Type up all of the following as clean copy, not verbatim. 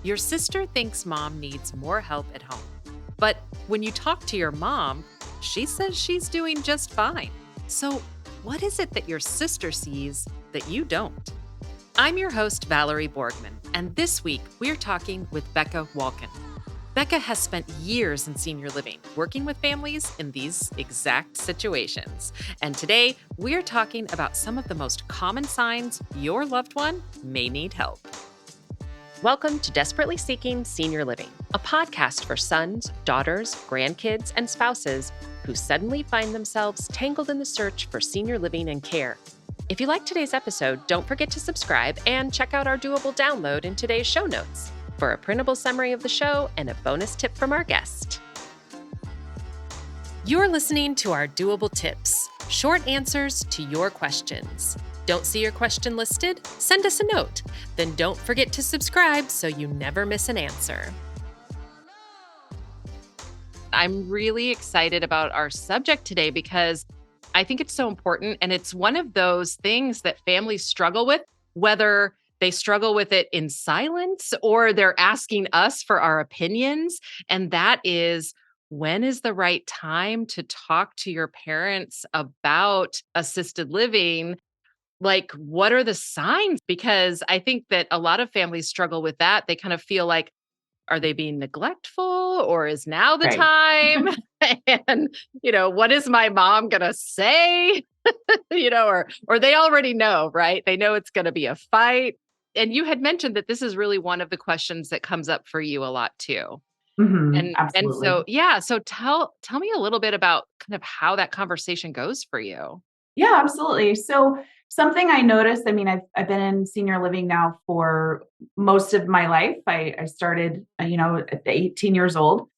Your sister thinks mom needs more help at home. But when you talk to your mom, she says she's doing just fine. So, what is it that your sister sees that you don't? I'm your host, Valerie Borgman, and this week we're talking with Bekah Wolken. Bekah has spent years in senior living, working with families in these exact situations. And today, we're talking about some of the most common signs your loved one may need help. Welcome to Desperately Seeking Senior Living, a podcast for sons, daughters, grandkids, and spouses who suddenly find themselves tangled in the search for senior living and care. If you like today's episode, don't forget to subscribe and check out our doable download in today's show notes for a printable summary of the show and a bonus tip from our guest. You're listening to our doable tips, short answers to your questions. Don't see your question listed? Send us a note. Then don't forget to subscribe so you never miss an answer. I'm really excited about our subject today because I think it's so important. And it's one of those things that families struggle with, whether they struggle with it in silence or they're asking us for our opinions. And that is, when is the right time to talk to your parents about assisted living? Like, what are the signs? Because I think that a lot of families struggle with that. They kind of feel like, are they being neglectful or is now the Right. time? And, what is my mom going to say? Or they already know, right? They know it's going to be a fight. And you had mentioned that this is really one of the questions that comes up for you a lot too. And Absolutely. so, yeah, so tell me a little bit about kind of how that conversation goes for you. Yeah, absolutely. So something I noticed, I've been in senior living now for most of my life. I started, at 18 years old.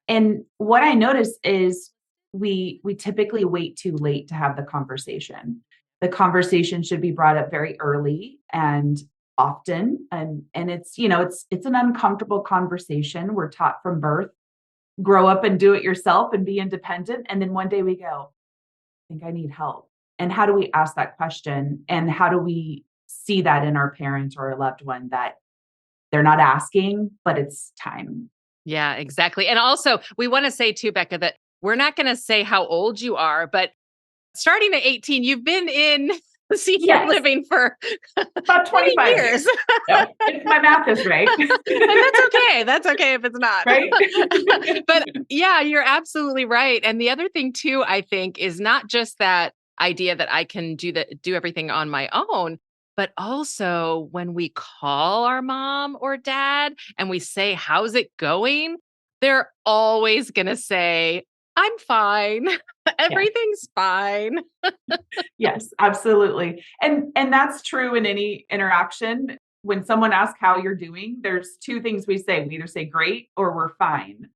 And what I noticed is we typically wait too late to have the conversation. The conversation should be brought up very early and often. And it's an uncomfortable conversation. We're taught from birth, grow up and do it yourself and be independent. And then one day we go, think I need help. And how do we ask that question? And how do we see that in our parents or our loved one that they're not asking, but it's time? Yeah, exactly. And also, we want to say too, Bekah, that we're not going to say how old you are, but starting at 18, you've been in senior Yes, living for about many 25 years. years. No, if my math is right. And that's okay. That's okay if it's not. Right? But yeah, you're absolutely right. And the other thing too, I think, is not just that idea that I can do everything on my own, but also when we call our mom or dad and we say, "How's it going?" They're always going to say, "I'm fine. Yes. Everything's fine." Yes, absolutely. And that's true in any interaction. When someone asks how you're doing, there's two things we say. We either say great or we're fine.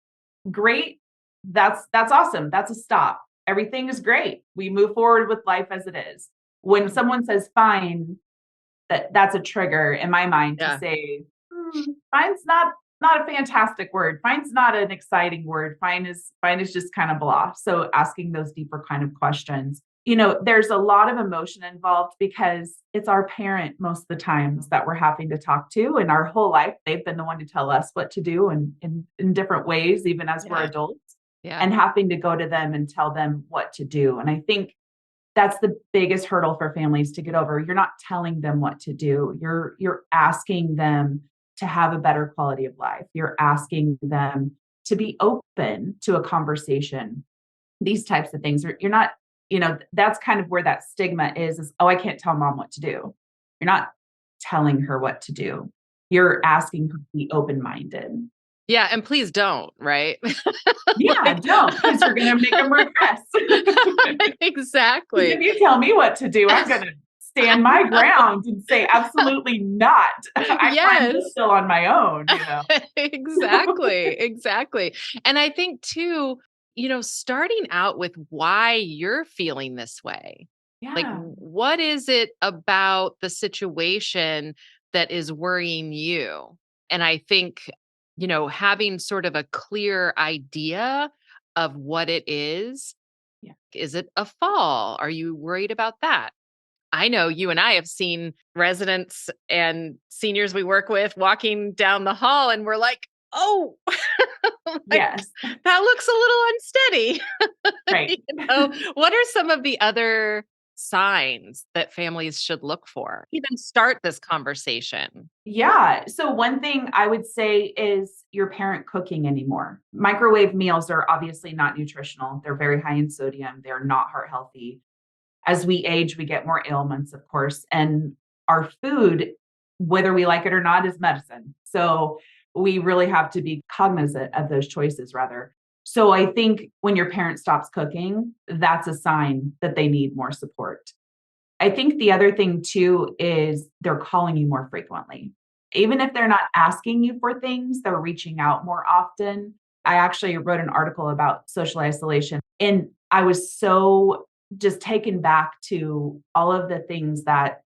Great, that's awesome. That's a stop. Everything is great. We move forward with life as it is. When someone says fine, that's a trigger in my mind to Yeah. say, fine's not a fantastic word. Fine's not an exciting word. Fine is just kind of blah. So asking those deeper kind of questions. There's a lot of emotion involved because it's our parent most of the times that we're having to talk to. And our whole life, they've been the one to tell us what to do and in different ways, even as we're Yeah. adults, Yeah. and having to go to them and tell them what to do. And I think that's the biggest hurdle for families to get over. You're not telling them what to do. You're asking them to have a better quality of life. You're asking them to be open to a conversation. These types of things. You're not, that's kind of where that stigma is, oh, I can't tell mom what to do. You're not telling her what to do. You're asking her to be open-minded. Yeah. And please don't, right? Yeah, Like, don't, because you're going to make them regress. exactly. If you tell me what to do, I'm going to stand my ground and say, absolutely not. I climbed this Yes. hill on my own, Exactly. And I think too, starting out with why you're feeling this way. Like, Yeah. what is it about the situation that is worrying you? And I think, having sort of a clear idea of what it is. Yeah. Is it a fall? Are you worried about that? I know you and I have seen residents and seniors we work with walking down the hall and we're like, oh, like Yes. that looks a little unsteady. Right. What are some of the other signs that families should look for? Even start this conversation. Yeah. So one thing I would say is your parent cooking anymore. Microwave meals are obviously not nutritional. They're very high in sodium. They're not heart healthy. As we age, we get more ailments, of course, and our food, whether we like it or not, is medicine. So we really have to be cognizant of those choices rather. So I think when your parent stops cooking, that's a sign that they need more support. I think the other thing too is they're calling you more frequently. Even if they're not asking you for things, they're reaching out more often. I actually wrote an article about social isolation, and I was so just taken back to all of the things that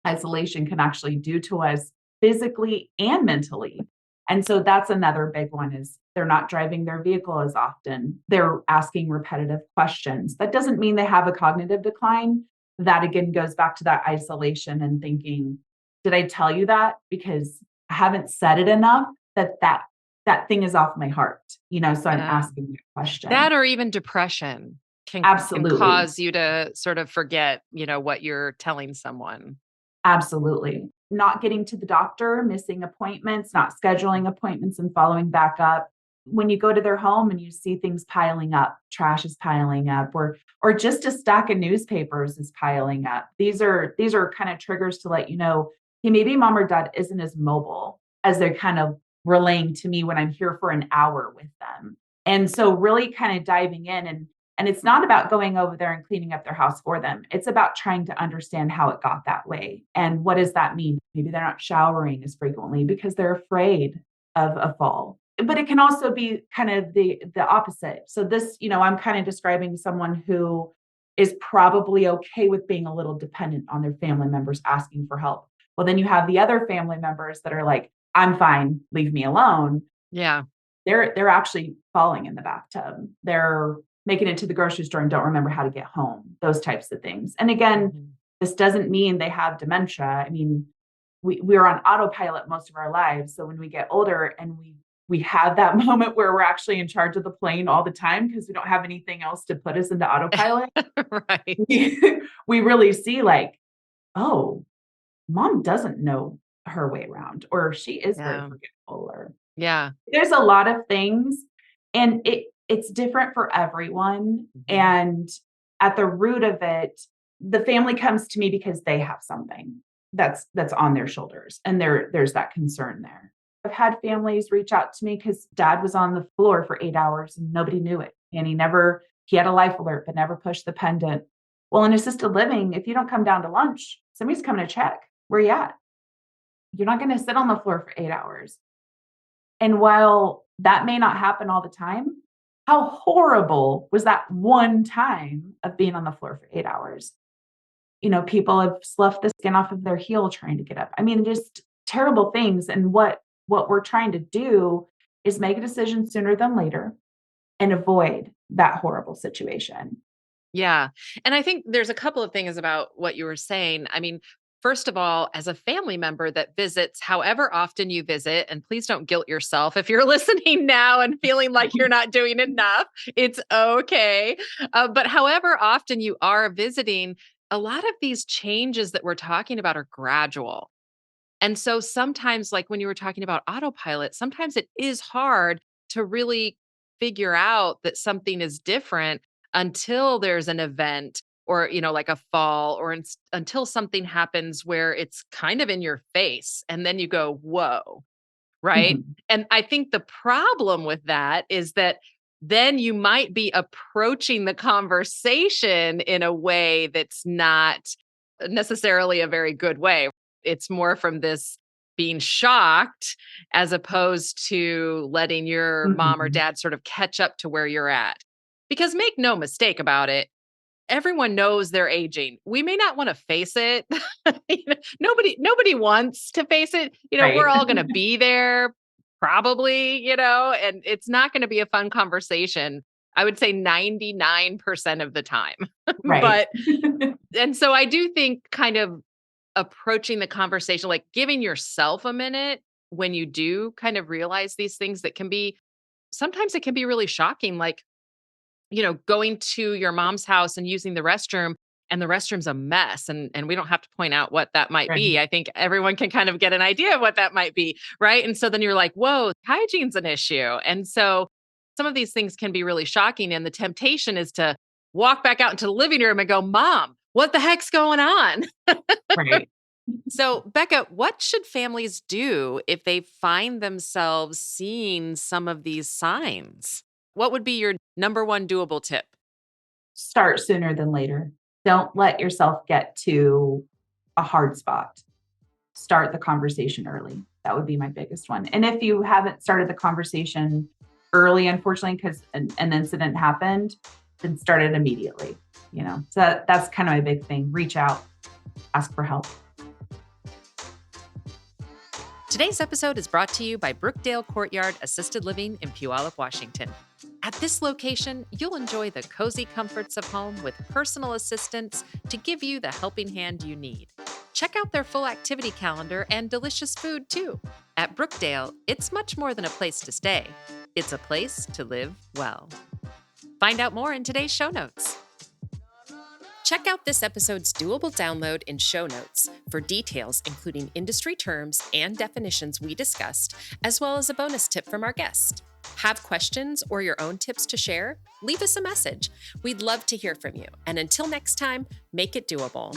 isolation can actually do to us physically and mentally. And so that's another big one is they're not driving their vehicle as often. They're asking repetitive questions. That doesn't mean they have a cognitive decline. That again goes back to that isolation and thinking, did I tell you that? Because I haven't said it enough that thing is off my heart, so I'm Yeah. asking that question. That or even depression can Absolutely. cause you to sort of forget, what you're telling someone. Absolutely. Not getting to the doctor, missing appointments, not scheduling appointments and following back up. When you go to their home and you see things piling up, trash is piling up, or just a stack of newspapers is piling up. These are kind of triggers to let you know, hey, maybe mom or dad isn't as mobile as they're kind of relaying to me when I'm here for an hour with them. And so really kind of diving in and it's not about going over there and cleaning up their house for them. It's about trying to understand how it got that way. And what does that mean? Maybe they're not showering as frequently because they're afraid of a fall. But it can also be kind of the opposite. So this, I'm kind of describing someone who is probably okay with being a little dependent on their family members asking for help. Well, then you have the other family members that are like, I'm fine, leave me alone. Yeah. They're actually falling in the bathtub. They're making it to the grocery store and don't remember how to get home, those types of things. And again, Mhm. this doesn't mean they have dementia. I mean, we're on autopilot most of our lives. So when we get older and we have that moment where we're actually in charge of the plane all the time because we don't have anything else to put us into autopilot, Right. we really see like, oh, mom doesn't know her way around, or she is very Yeah. forgetful, or Yeah. there's a lot of things, and it's different for everyone, Mhm. and at the root of it, the family comes to me because they have something that's on their shoulders, and there's that concern there. I've had families reach out to me because dad was on the floor for 8 hours and nobody knew it, and he had a life alert but never pushed the pendant. Well, in assisted living, if you don't come down to lunch, somebody's coming to check. Where you at? You're not gonna sit on the floor for 8 hours. And while that may not happen all the time, how horrible was that one time of being on the floor for 8 hours? People have sloughed the skin off of their heel trying to get up. I mean, just terrible things. And what we're trying to do is make a decision sooner than later and avoid that horrible situation. Yeah. And I think there's a couple of things about what you were saying. I mean, first of all, as a family member that visits however often you visit, and please don't guilt yourself if you're listening now and feeling like you're not doing enough, it's okay. But however often you are visiting, a lot of these changes that we're talking about are gradual. And so sometimes, like when you were talking about autopilot, sometimes it is hard to really figure out that something is different until there's an event or, like a fall or until something happens where it's kind of in your face. And then you go, whoa, right? Mhm. And I think the problem with that is that then you might be approaching the conversation in a way that's not necessarily a very good way. It's more from this being shocked as opposed to letting your mom or Mhm. dad sort of catch up to where you're at. Because make no mistake about it, everyone knows they're aging. We may not want to face it. Nobody wants to face it. We're Right. all going to be there probably, and it's not going to be a fun conversation. I would say 99% of the time. Right. But, and so I do think kind of approaching the conversation, like giving yourself a minute when you do kind of realize these things that can be, sometimes it can be really shocking. Like, going to your mom's house and using the restroom and the restroom's a mess and we don't have to point out what that might Right. be. I think everyone can kind of get an idea of what that might be, right? And so then you're like, "Whoa, hygiene's an issue." And so some of these things can be really shocking and the temptation is to walk back out into the living room and go, "Mom, what the heck's going on?" Right. So, Bekah, what should families do if they find themselves seeing some of these signs? What would be your number one doable tip? Start sooner than later. Don't let yourself get to a hard spot. Start the conversation early. That would be my biggest one. And if you haven't started the conversation early, unfortunately, because an incident happened, then start it immediately. So that's kind of my big thing. Reach out, ask for help. Today's episode is brought to you by Brookdale Courtyard Assisted Living in Puyallup, Washington. At this location, you'll enjoy the cozy comforts of home with personal assistants to give you the helping hand you need. Check out their full activity calendar and delicious food, too. At Brookdale, it's much more than a place to stay. It's a place to live well. Find out more in today's show notes. Check out this episode's doable download in show notes for details, including industry terms and definitions we discussed, as well as a bonus tip from our guest. Have questions or your own tips to share? Leave us a message. We'd love to hear from you. And until next time, make it doable.